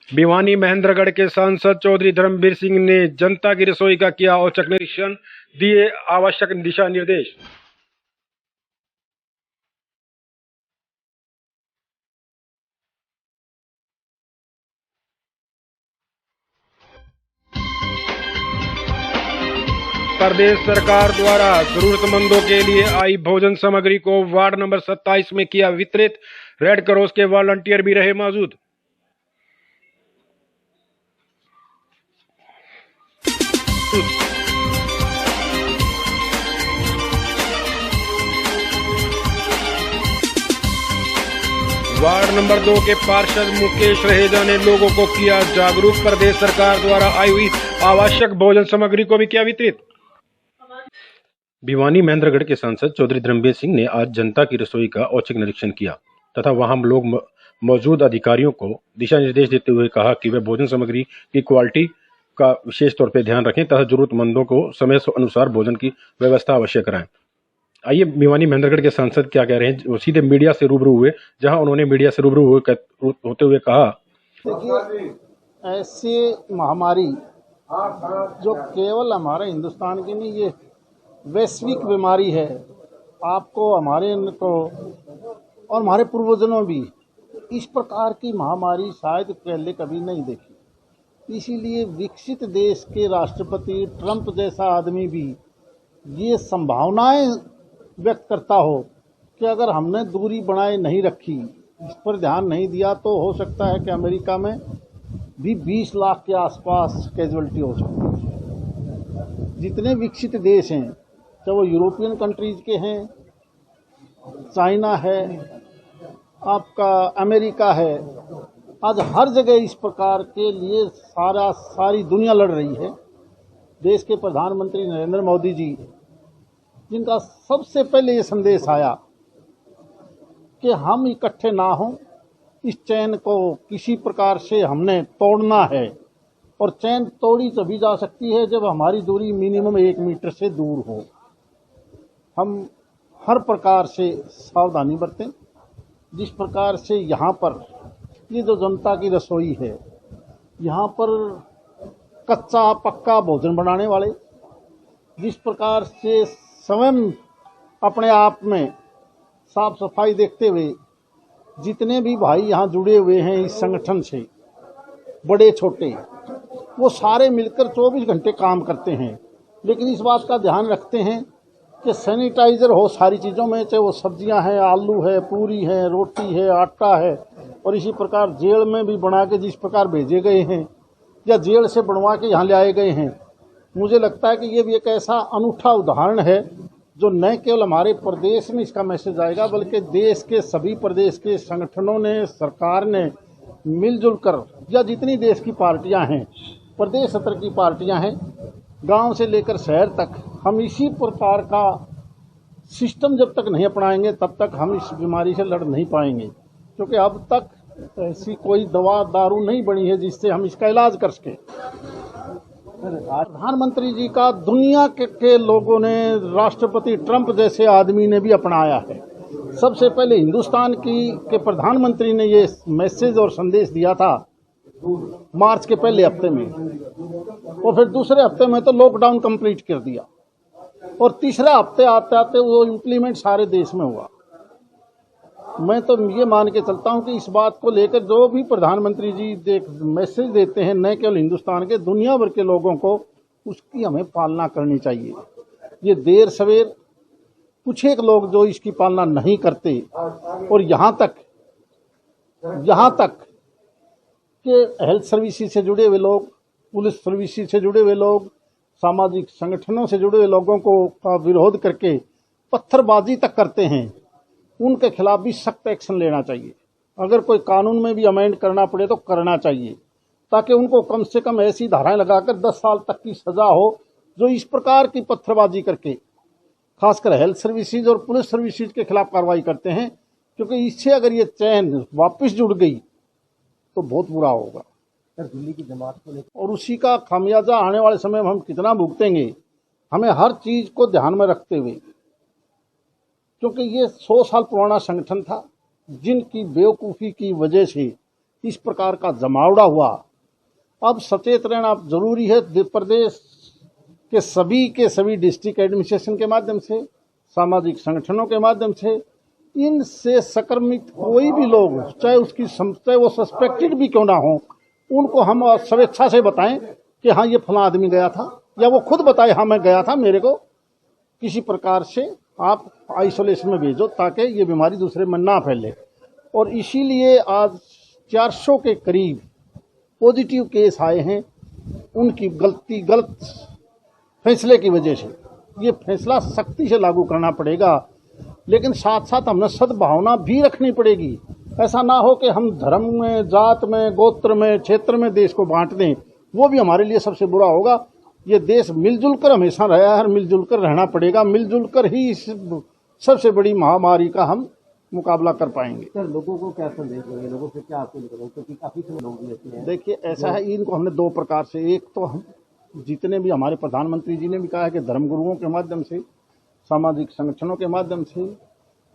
भिवानी महेंद्रगढ़ के सांसद चौधरी धर्मवीर सिंह ने जनता की रसोई का किया औचक निरीक्षण, दिए आवश्यक दिशा निर्देश। प्रदेश सरकार द्वारा जरूरतमंदों के लिए आई भोजन सामग्री को वार्ड नंबर 27 में किया वितरित, रेड क्रॉस के वॉलंटियर भी रहे मौजूद। वार्ड नंबर 2 के पार्षद मुकेश रहेजा ने लोगों को किया जागरूक, प्रदेश सरकार द्वारा आई हुई आवश्यक भोजन सामग्री को भी किया वितरित। भिवानी महेंद्रगढ़ के सांसद चौधरी धर्मवीर सिंह ने आज जनता की रसोई का औचक निरीक्षण किया तथा वहां लोग मौजूद अधिकारियों को दिशा निर्देश देते हुए कहा कि वे भोजन सामग्री की क्वालिटी का विशेष तौर पर ध्यान रखें तथा जरूरतमंदों को समय अनुसार भोजन की व्यवस्था अवश्य कराएं। आइए भिवानी महेंद्रगढ़ के सांसद क्या कह रहे हैं, वो सीधे मीडिया से रूबरू हुए, जहां उन्होंने मीडिया से रूबरू होते हुए कहा। देखिए, ऐसी महामारी जो केवल हमारे हिंदुस्तान की नहीं, ये वैश्विक बीमारी है। आपको, हमारे को और हमारे पूर्वजों भी इस प्रकार की महामारी शायद पहले कभी नहीं देखी। इसीलिए विकसित देश के राष्ट्रपति ट्रंप जैसा आदमी भी ये संभावनाएं व्यक्त करता हो कि अगर हमने दूरी बनाए नहीं रखी, इस पर ध्यान नहीं दिया, तो हो सकता है कि अमेरिका में भी 20 लाख के आसपास कैजुअलिटी हो सकती है। जितने विकसित देश हैं, चाहे वो यूरोपियन कंट्रीज के हैं, चाइना है, आपका अमेरिका है, आज हर जगह इस प्रकार के लिए सारी दुनिया लड़ रही है। देश के प्रधानमंत्री नरेंद्र मोदी जी, जिनका सबसे पहले ये संदेश आया कि हम इकट्ठे ना हों, इस चैन को किसी प्रकार से हमने तोड़ना है, और चैन तोड़ी तभी जा सकती है जब हमारी दूरी मिनिमम 1 मीटर से दूर हो। हम हर प्रकार से सावधानी बरतें। जिस प्रकार से यहाँ पर ये जो जनता की रसोई है, यहाँ पर कच्चा पक्का भोजन बनाने वाले जिस प्रकार से स्वयं अपने आप में साफ सफाई देखते हुए जितने भी भाई यहाँ जुड़े हुए हैं इस संगठन से, बड़े छोटे, वो सारे मिलकर 24 घंटे काम करते हैं, लेकिन इस बात का ध्यान रखते हैं कि सैनिटाइजर हो सारी चीज़ों में, चाहे वो सब्जियां हैं, आलू है, पूरी है, रोटी है, आटा है। और इसी प्रकार जेल में भी बना के जिस प्रकार भेजे गए हैं या जेल से बनवा के यहाँ ले आए गए हैं, मुझे लगता है कि ये भी एक ऐसा अनूठा उदाहरण है जो न केवल हमारे प्रदेश में इसका मैसेज आएगा, बल्कि देश के सभी प्रदेश के संगठनों ने, सरकार ने मिलजुल कर, या जितनी देश की पार्टियां हैं, प्रदेश स्तर की पार्टियां हैं, गांव से लेकर शहर तक, हम इसी प्रकार का सिस्टम जब तक नहीं अपनाएंगे तब तक हम इस बीमारी से लड़ नहीं पाएंगे, क्योंकि अब तक ऐसी कोई दवा दारू नहीं बनी है जिससे हम इसका इलाज कर सकें। प्रधानमंत्री जी का दुनिया के लोगों ने, राष्ट्रपति ट्रंप जैसे आदमी ने भी अपनाया है। सबसे पहले हिंदुस्तान के प्रधानमंत्री ने ये मैसेज और संदेश दिया था मार्च के पहले हफ्ते में, और फिर दूसरे हफ्ते में तो लॉकडाउन कंप्लीट कर दिया, और तीसरे हफ्ते आते आते वो इम्प्लीमेंट सारे देश में हुआ। मैं तो ये मान के चलता हूं कि इस बात को लेकर जो भी प्रधानमंत्री जी मैसेज देते हैं, न केवल हिंदुस्तान के, दुनिया भर के लोगों को उसकी हमें पालना करनी चाहिए। ये देर सवेर कुछ एक लोग जो इसकी पालना नहीं करते, और यहाँ तक कि हेल्थ सर्विसेज से जुड़े हुए लोग, पुलिस सर्विसेज से जुड़े हुए लोग, सामाजिक संगठनों से जुड़े हुए लोगों का विरोध करके पत्थरबाजी तक करते हैं, उनके खिलाफ भी सख्त एक्शन लेना चाहिए। अगर कोई कानून में भी अमेंड करना पड़े तो करना चाहिए, ताकि उनको कम से कम ऐसी धाराएं लगाकर 10 साल तक की सजा हो जो इस प्रकार की पत्थरबाजी करके, खासकर हेल्थ सर्विसेज और पुलिस सर्विसेज के खिलाफ कार्रवाई करते हैं, क्योंकि इससे अगर ये चैन वापस जुड़ गई तो बहुत बुरा होगा। दिल्ली की जमात को लेकर और उसी का खामियाजा आने वाले समय में हम कितना भुगतेंगे, हमें हर चीज को ध्यान में रखते हुए, क्योंकि ये 100 साल पुराना संगठन था, जिनकी बेवकूफ़ी की वजह से इस प्रकार का जमावड़ा हुआ। अब सचेत रहना जरूरी है। प्रदेश के सभी डिस्ट्रिक्ट एडमिनिस्ट्रेशन के माध्यम से, सामाजिक संगठनों के माध्यम से, इनसे संक्रमित कोई भी लोग, चाहे वो सस्पेक्टेड भी क्यों ना हो, उनको हम स्वेच्छा से बताएं कि हाँ ये फला आदमी गया था, या वो खुद बताए हाँ मैं गया था, मेरे को किसी प्रकार से आप आइसोलेशन में भेजो ताकि ये बीमारी दूसरे में ना फैले। और इसीलिए आज 400 के करीब पॉजिटिव केस आए हैं, उनकी गलत फैसले की वजह से। ये फैसला सख्ती से लागू करना पड़ेगा, लेकिन साथ साथ हमें सद्भावना भी रखनी पड़ेगी। ऐसा ना हो कि हम धर्म में, जात में, गोत्र में, क्षेत्र में देश को बांट दें, वो भी हमारे लिए सबसे बुरा होगा। ये देश मिलजुल कर हमेशा रहा है और मिलजुल कर रहना पड़ेगा। मिलजुल कर ही इस सबसे बड़ी महामारी का हम मुकाबला कर पाएंगे। सर, लोगों को क्या संदेश देंगे, लोगों से क्या अपील करेंगे, क्योंकि काफी सारे लोग भी ऐसे हैं। देखिए, ऐसा है, इनको हमने दो प्रकार से, एक तो हम जितने भी हमारे प्रधानमंत्री जी ने भी कहा है कि धर्मगुरुओं के माध्यम से, सामाजिक संगठनों के माध्यम से,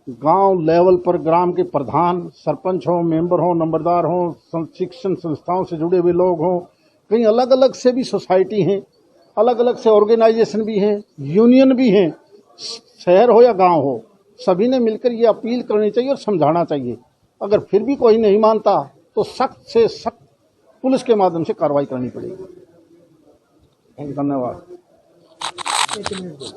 गांव लेवल पर ग्राम के प्रधान, सरपंच हो, मेंबर हो, नंबरदार हो, शिक्षण संस्थाओं से जुड़े हुए लोग हों, कहीं अलग अलग से भी सोसाइटी हैं, अलग अलग से ऑर्गेनाइजेशन भी हैं, यूनियन भी हैं, शहर हो या गांव हो, सभी ने मिलकर ये अपील करनी चाहिए और समझाना चाहिए। अगर फिर भी कोई नहीं मानता तो सख्त से सख्त पुलिस के माध्यम से कार्रवाई करनी पड़ेगी। धन्यवाद।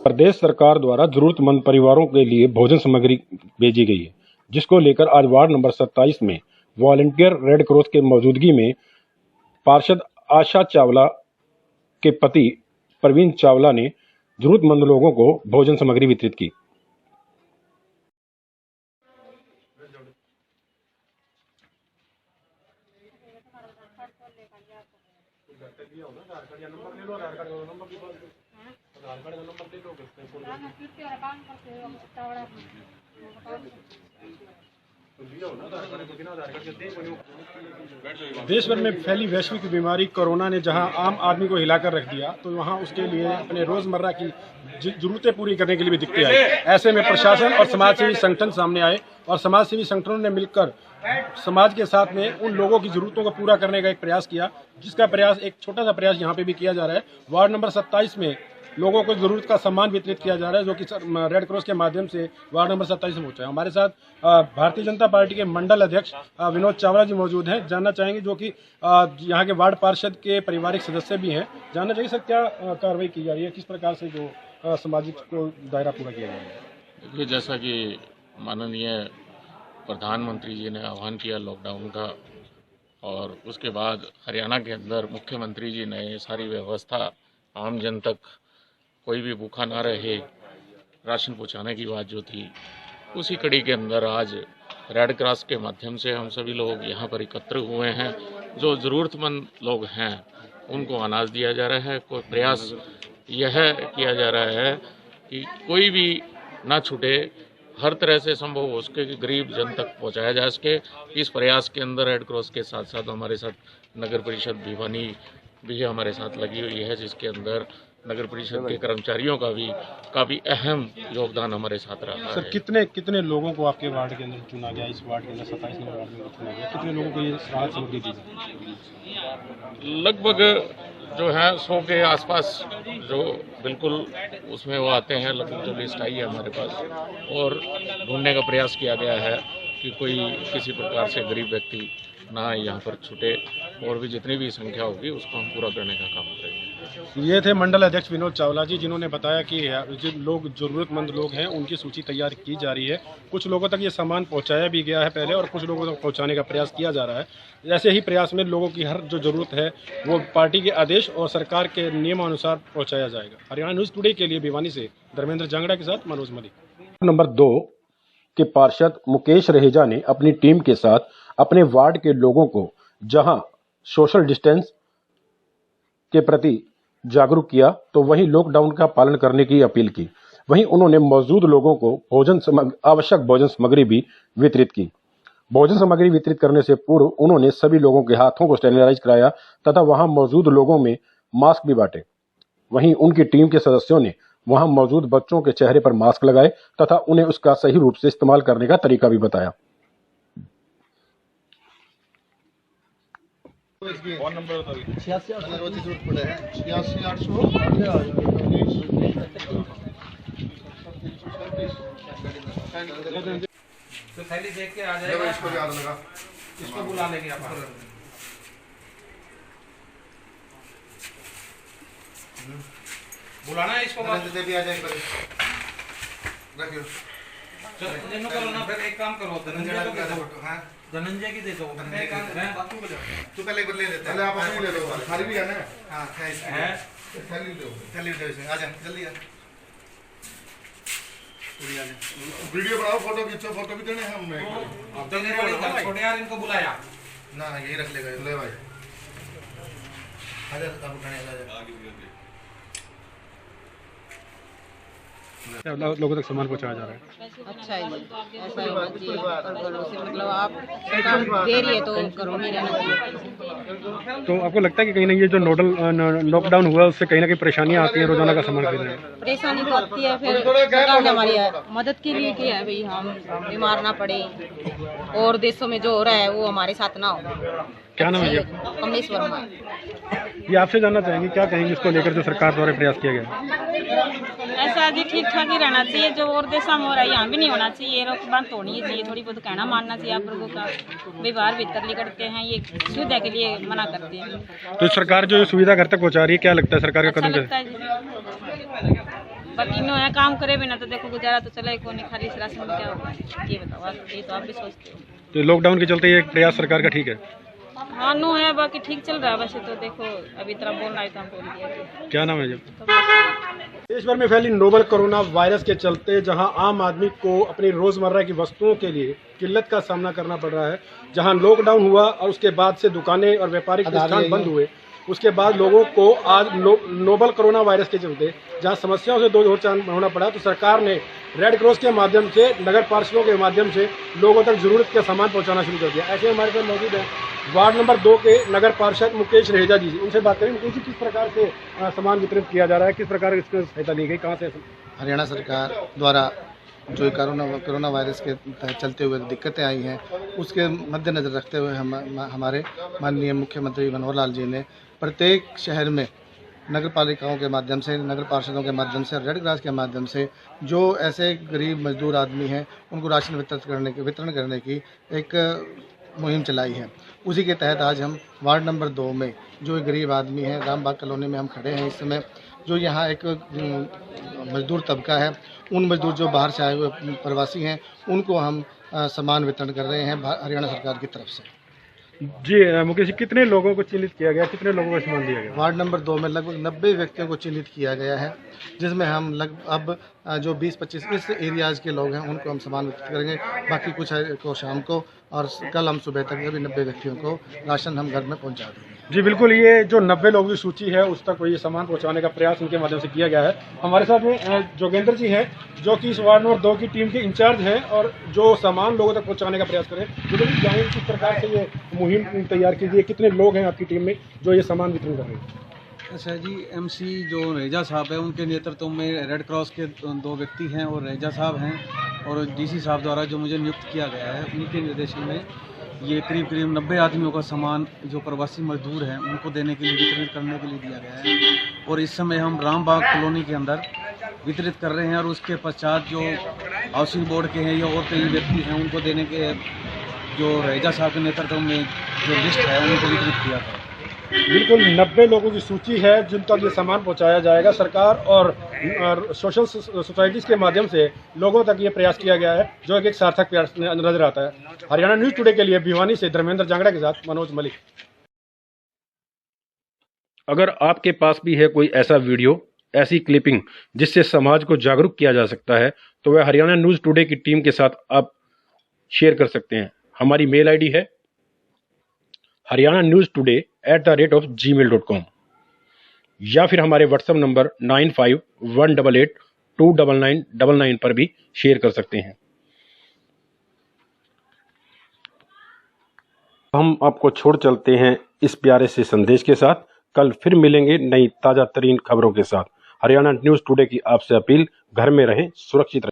प्रदेश सरकार द्वारा जरूरतमंद परिवारों के लिए भोजन सामग्री भेजी गई है, जिसको लेकर आज वार्ड नंबर 27 में वॉलंटियर रेड क्रॉस के मौजूदगी में पार्षद आशा चावला के पति प्रवीण चावला ने जरूरतमंद लोगों को भोजन सामग्री वितरित की। देश भर में फैली वैश्विक बीमारी कोरोना ने जहां आम आदमी को हिलाकर रख दिया, तो वहां उसके लिए अपने रोजमर्रा की जरूरतें पूरी करने के लिए भी दिक्कतें आई। ऐसे में प्रशासन और समाजसेवी संगठन सामने आए और समाजसेवी संगठनों ने मिलकर समाज के साथ में उन लोगों की जरूरतों को पूरा करने का एक प्रयास किया, जिसका प्रयास, एक छोटा सा प्रयास यहाँ पे भी किया जा रहा है। वार्ड नंबर 27 में लोगों को जरूरत का सामान वितरित किया जा रहा है, जो कि रेड क्रॉस के माध्यम से वार्ड नंबर 27 में पहुंचा है। हमारे साथ भारतीय जनता पार्टी के मंडल अध्यक्ष विनोद चावला जी मौजूद हैं। जानना चाहेंगे, जो कि यहाँ के वार्ड पार्षद के पारिवारिक सदस्य भी हैं, जानना चाहिए सर क्या कार्रवाई की जा रही है, किस प्रकार से जो सामाजिक को दायरा पूरा किया जा रहा है। देखिए, जैसा कि माननीय प्रधानमंत्री जी ने आह्वान किया लॉकडाउन का, और उसके बाद हरियाणा के अंदर मुख्यमंत्री जी ने ये सारी व्यवस्था आम जन तक, कोई भी भूखा ना रहे, राशन पहुंचाने की बात जो थी, उसी कड़ी के अंदर आज रेड क्रॉस के माध्यम से हम सभी लोग यहाँ पर एकत्र हुए हैं। जो ज़रूरतमंद लोग हैं उनको अनाज दिया जा रहा है। कोई प्रयास यह किया जा रहा है कि कोई भी ना छूटे, हर तरह से संभव हो सके कि गरीब जन तक पहुँचाया जा सके। इस प्रयास के अंदर रेड क्रॉस के साथ साथ हमारे साथ नगर परिषद भिवानी भी हमारे साथ लगी हुई है, जिसके अंदर नगर परिषद के कर्मचारियों का भी काफ़ी अहम योगदान हमारे साथ रहा सर, है। कितने लोगों को आपके वार्ड के अंदर चुना गया, इस वार्ड के अंदर 27 नंबर वार्ड में चुना गया, कितने लोगों को ये राहत सामग्री दी जाए? लगभग जो है 100 के आसपास जो बिल्कुल उसमें वो आते हैं, लगभग जो लिस्ट आई है हमारे पास, और ढूंढने का प्रयास किया गया है कि कोई किसी प्रकार से गरीब व्यक्ति ना यहाँ पर छूटे, और भी जितनी भी संख्या होगी उसको हम पूरा करने का काम करेंगे। ये थे मंडल अध्यक्ष विनोद चावला जी, जिन्होंने बताया कि जो लोग जरूरतमंद लोग हैं उनकी सूची तैयार की जा रही है। कुछ लोगों तक ये सामान पहुंचाया भी गया है पहले, और कुछ लोगों तक पहुंचाने का प्रयास किया जा रहा है। ऐसे ही प्रयास में लोगों की हर जो जरूरत है वो पार्टी के आदेश और सरकार के नियमानुसार पहुँचाया जाएगा। हरियाणा न्यूज़ टुडे के लिए भिवानी से धर्मेंद्र जांगड़ा के साथ मनोज मलिक। नंबर 2 के पार्षद मुकेश रहेजा ने अपनी टीम के साथ अपने वार्ड के लोगों को जहां सोशल डिस्टेंस के प्रति जागरूक किया, तो वहीं लॉकडाउन का पालन करने की अपील की। वहीं उन्होंने मौजूद लोगों को आवश्यक भोजन सामग्री भी वितरित की। भोजन सामग्री वितरित करने से पूर्व उन्होंने सभी लोगों के हाथों को स्टेरिलाइज कराया तथा वहां मौजूद लोगों में मास्क भी बांटे। वहीं उनकी टीम के सदस्यों ने वहां मौजूद बच्चों के चेहरे पर मास्क लगाए तथा उन्हें उसका सही रूप से इस्तेमाल करने का तरीका भी बताया। फोन नंबर बताइए। 86 तो थैली देख के आ जाएगा। इसको भी लगा, इसको बुला लेंगे आप। बुलाना है इसको, दे भी आ जाएगा। रखियो चलो करो ना, फिर एक काम करो, धनंजय को दे दो। हाँ धनंजय की दे दो। एक काम तू पहले एक बार ले लेते हैं। आप अपनी ले लो, थाली भी है ना। हाँ है थाली दो, थाली दो इसमें। आ जा जल्दी आ। वीडियो बनाओ, फोटो खींचो, फोटो भी देने हम में। अब तो नहीं वाली छोटे यार, इनको बुलाया ना, यही रख लेगा ले भाई। आ जा अब उठाने आ जा। लोगों तक सामान पहुंचाया जा रहा है। अच्छा है जी, ऐसा ही होना चाहिए। और घरों से मतलब आप सरकार दे रही है तो घरों में रहना चाहिए। तो आपको लगता है कि कहीं ना ये जो लॉकडाउन हुआ उससे कहीं ना कहीं परेशानियां आती हैं रोजाना का सामान खरीदने में? परेशानी तो आती है, फिर सरकार ने हमारी मदद के लिए किया है भाई, हम बीमार ना पड़े और देशों में जो हो रहा है वो हमारे साथ ना हो। क्या नाम है ये? कमलेश वर्मा। ये आपसे जानना चाहेंगे, क्या कहेंगे इसको लेकर जो सरकार द्वारा प्रयास किया गया? ऐसा जी ठीक ठाक ही रहना चाहिए, जो और देशों में हो रहा है यहाँ भी नहीं होना चाहिए। रोक बंद होनी चाहिए, थोड़ी बहुत कहना मानना चाहिए। आप लोगों का व्यवहार भीतर निकलते हैं, ये सुविधा के लिए मना करते हैं। तो सरकार जो सुविधा घर तक पहुंचा रही है, क्या लगता है सरकार का अच्छा कदम? लगता है जी, बाकी नो है काम करे बिना तो देखो गुजारा तो चले को नहीं, खाली इस राशन में क्या होगा ये बताओ। ये तो आप भी सोचते हो। तो लॉकडाउन के चलते ये प्रयास सरकार का ठीक है? हाँ नो है, बाकी ठीक चल रहा है वैसे तो। देखो अभी तरह बोलना है तो हम बोल दिया। क्या नाम है जी? देश भर में फैली नोवल कोरोना वायरस के चलते जहां आम आदमी को अपनी रोजमर्रा की वस्तुओं के लिए किल्लत का सामना करना पड़ रहा है, जहां लॉकडाउन हुआ और उसके बाद से दुकानें और व्यापारिक प्रतिष्ठान बंद हुए, उसके बाद लोगों को आज नोवल कोरोना वायरस के चलते जहां समस्याओं से दो चांद होना पड़ा, तो सरकार ने रेड क्रॉस के माध्यम से, नगर पार्षदों के माध्यम से लोगों तक जरूरत का सामान पहुंचाना शुरू कर दिया। ऐसे हमारे साथ मौजूद है वार्ड नंबर 2 के नगर पार्षद मुकेश रहेजा जी। उनसे बात करें, मुकेश जी किस प्रकार से सामान वितरित किया जा रहा है, किस प्रकार इसकी सहायता दी गई, कहाँ से? हरियाणा सरकार द्वारा जो कोरोना वायरस के चलते हुए दिक्कतें आई हैं, उसके मद्देनज़र रखते हुए हमारे माननीय मुख्यमंत्री मनोहर लाल जी ने प्रत्येक शहर में नगर पालिकाओं के माध्यम से, नगर पार्षदों के माध्यम से, रेड क्रॉस के माध्यम से जो ऐसे गरीब मजदूर आदमी हैं उनको राशन वितरण करने की एक मुहिम चलाई है। उसी के तहत आज हम वार्ड नंबर 2 में जो गरीब आदमी हैं, रामबाग कॉलोनी में हम खड़े हैं इस समय। जो यहाँ एक मजदूर तबका है, उन मजदूर जो बाहर से आए हुए प्रवासी हैं, उनको हम सामान वितरण कर रहे हैं हरियाणा सरकार की तरफ से। जी मुकेश जी, कितने लोगों को चिन्हित किया गया, कितने लोगों को सामान दिया गया? वार्ड नंबर 2 में लगभग 90 व्यक्तियों को चिन्हित किया गया है, जिसमें हम अब जो 20-25 इस एरियाज़ के लोग हैं उनको हम सामान वितरित करेंगे। बाकी कुछ को शाम को और कल हम सुबह तक अभी 90 व्यक्तियों को राशन हम घर में पहुंचा देंगे। जी बिल्कुल, ये जो 90 लोगों की सूची है उस तक ये सामान पहुंचाने का प्रयास उनके माध्यम से किया गया है। हमारे साथ में जोगेंद्र जी हैं, जो कि इस वार्ड नंबर 2 की टीम के इंचार्ज हैं और जो सामान लोगों तक पहुंचाने का प्रयास करें। जोगेंद्र जी, किस प्रकार से ये मुहिम तैयार कीजिए, कितने लोग हैं आपकी टीम में जो ये सामान वितरण कर रहे हैं? अच्छा जी, एमसी जो रहेजा साहब है उनके नेतृत्व में रेड क्रॉस के 2 व्यक्ति हैं और रहेजा साहब हैं, और डीसी साहब द्वारा जो मुझे नियुक्त किया गया है उनके निर्देशन में ये करीब 90 आदमियों का सामान जो प्रवासी मजदूर हैं उनको देने के लिए, वितरित करने के लिए दिया गया है। और इस समय हम रामबाग कॉलोनी के अंदर वितरित कर रहे हैं, और उसके पश्चात जो हाउसिंग बोर्ड के हैं या और कई व्यक्ति हैं उनको देने के जो रहेजा साहब के नेतृत्व में जो लिस्ट है उनको वितरित किया गया। बिल्कुल 90 लोगों की सूची है जिन तक ये सामान पहुंचाया जाएगा। सरकार और सोशल सोसाइटीज़ के माध्यम से लोगों तक ये प्रयास किया गया है, जो एक सार्थक प्रयास नजर आता है। हरियाणा न्यूज़ टुडे के लिए भिवानी से धर्मेंद्र जांगड़ा के साथ मनोज मलिक। अगर आपके पास भी है कोई ऐसा वीडियो, ऐसी क्लिपिंग जिससे समाज को जागरूक किया जा सकता है, तो वह हरियाणा न्यूज़ टुडे की टीम के साथ आप शेयर कर सकते हैं। हमारी मेल आईडी है haryana-news-today@gmail.com, या फिर हमारे व्हाट्सएप नंबर 9518829999 पर भी शेयर कर सकते हैं। हम आपको छोड़ चलते हैं इस प्यारे से संदेश के साथ। कल फिर मिलेंगे नई ताजा तरीन खबरों के साथ। हरियाणा न्यूज़ टुडे की आपसे अपील, घर में रहें, सुरक्षित रहें।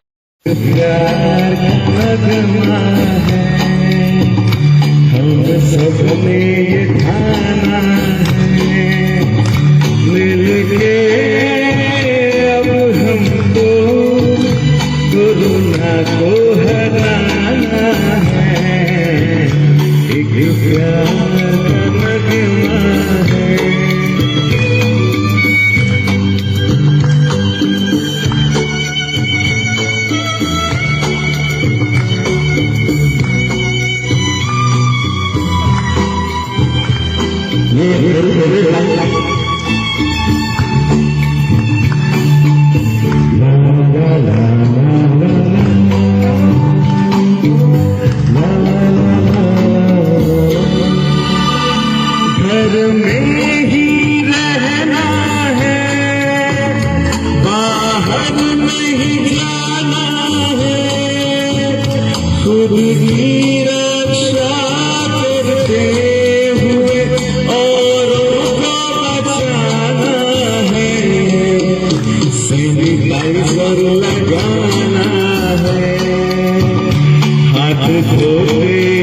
जाना है, मिलके अब हमको कोरोना को हराना है, एक प्यार का नगमा है। घर में ही रहना है, बाहर नहीं जाना है, खुद की रक्षा करते हुए औरों को बचाना है, सैनिटाइजर लगाना है, हाथ धोते